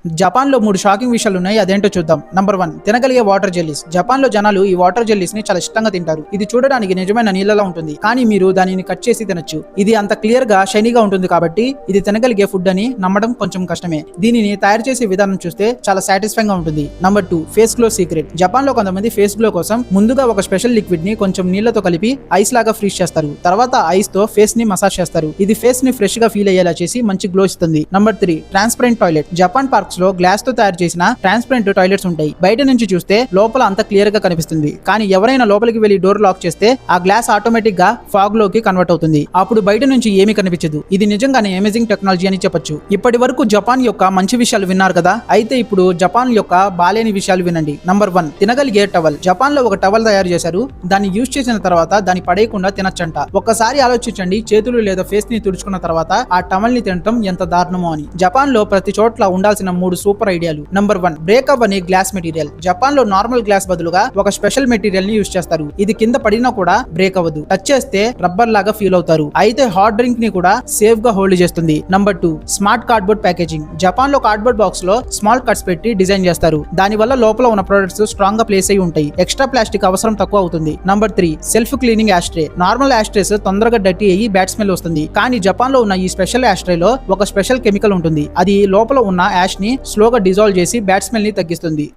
Japan లో 3 shocking విషయాలు ఉన్నాయి, అదేంటో చూద్దాం. నంబర్ 1, తినగలిగే వాటర్ జెల్లీస్. జపాన్ లో జనాలు ఈ వాటర్ జెల్లీస్ ని చాలా ఇష్టంగా తింటారు. ఇది చూడడానికి నిజమైన నీళ్ళలా ఉంటుంది, కానీ మీరు దానిని కట్ చేసి తినొచ్చు. ఇది అంత క్లియర్ గా షైనీగా ఉంటుంది కాబట్టి ఇది తినగలిగే ఫుడ్ అని నమ్మడం కొంచెం కష్టమే. దీనిని తయారు చేసే విధానం చూస్తే చాలా సాటిస్ఫైంగ్ గా ఉంటుంది. Number 2, face glow secret. Japan లో కొంతమంది ఫేస్ గ్లో కోసం ముందుగా ఒక స్పెషల్ లిక్విడ్ ని కొంచెం నీళ్లతో కలిపి ఐస్ లాగా ఫ్రీజ్ చేస్తారు. తర్వాత ఐస్ తో ఫేస్ ని మసాజ్ చేస్తారు. ఇది ఫేస్ ని ఫ్రెష్ గా ఫీల్ అయ్యేలా చేసి మంచి గ్లో ఇస్తుంది. Number 3, transparent toilet. Japan parks లో గ్లాస్ తో తయారు చేసిన ట్రాన్స్పరెంట్ టాయిలెట్స్ ఉంటాయి. బయట నుంచి చూస్తే లోపల అంత క్లియర్ గా కనిపిస్తుంది, కానీ ఎవరైనా లోపలికి వెళ్లి డోర్ లాక్ చేస్తే ఆ గ్లాస్ ఆటోమేటిక్ గా ఫాగ్ లోకి కన్వర్ట్ అవుతుంది. అప్పుడు బయట నుంచి ఏమీ కనిపించదు. ఇది నిజంగానే అమేజింగ్ టెక్నాలజీ అని చెప్పొచ్చు. ఇప్పటి వరకు జపాన్ యొక్క మంచి విషయాలు విన్నారు కదా, అయితే ఇప్పుడు జపాన్ యొక్క బాలేని విషయాలు వినండి. Number 1, తినగలిగే towel. జపాన్ లో ఒక టవల్ తయారు చేశారు. దాన్ని యూజ్ చేసిన తర్వాత దాన్ని పడేయకుండా తినచ్చంట. ఒక్కసారి ఆలోచించండి, చేతులు లేదా ఫేస్ ని తుడుచుకున్న తర్వాత ఆ టవల్ ని తినటం ఎంత దారుణమో అని. జపాన్ లో ప్రతి చోట్ల ఉండాల్సిన 3 సూపర్ ఐడియాలు. నంబర్ 1, బ్రేకప్ అనే గ్లాస్ మెటీరియల్. జపాన్ లో నార్మల్ గ్లాస్ బదులుగా ఒక స్పెషల్ మెటీరియల్ ని యూజ్ చేస్తారు. ఇది కింద పడినా కూడా బ్రేక్ అవ్వదు. టచ్ చేస్తే రబ్బర్ లాగా ఫీల్ అవుతారు. అయితే హాట్ డ్రింక్ ని కూడా సేఫ్ గా హోల్డ్ చేస్తుంది. Number 2, smart cardboard packaging. Japan లో కార్డ్బోర్డ్ బాక్స్ లో స్మాల్ కట్స్ పెట్టి డిజైన్ చేస్తారు. దాని వల్ల లోపల ఉన్న ప్రొడక్ట్స్ స్ట్రాంగ్ గా ప్లేస్ అయి ఉంటాయి. ఎక్స్ట్రా ప్లాస్టిక్ అవసరం తక్కువ అవుతుంది. Number 3, self cleaning ashtray. Normal ashtrays తొందరగా డర్టీ అయ్యి బ్యాడ్ స్మెల్ వస్తుంది, కానీ జపాన్ లో ఉన్న ఈ స్పెషల్ యాస్ట్రే లో ఒక స్పెషల్ కెమికల్ ఉంటుంది. అది లోపల ఉన్న యాష్ ని స్లోగా డిజాల్వ్ చేసి బ్యాడ్ స్మెల్ ని తగ్గిస్తుంది.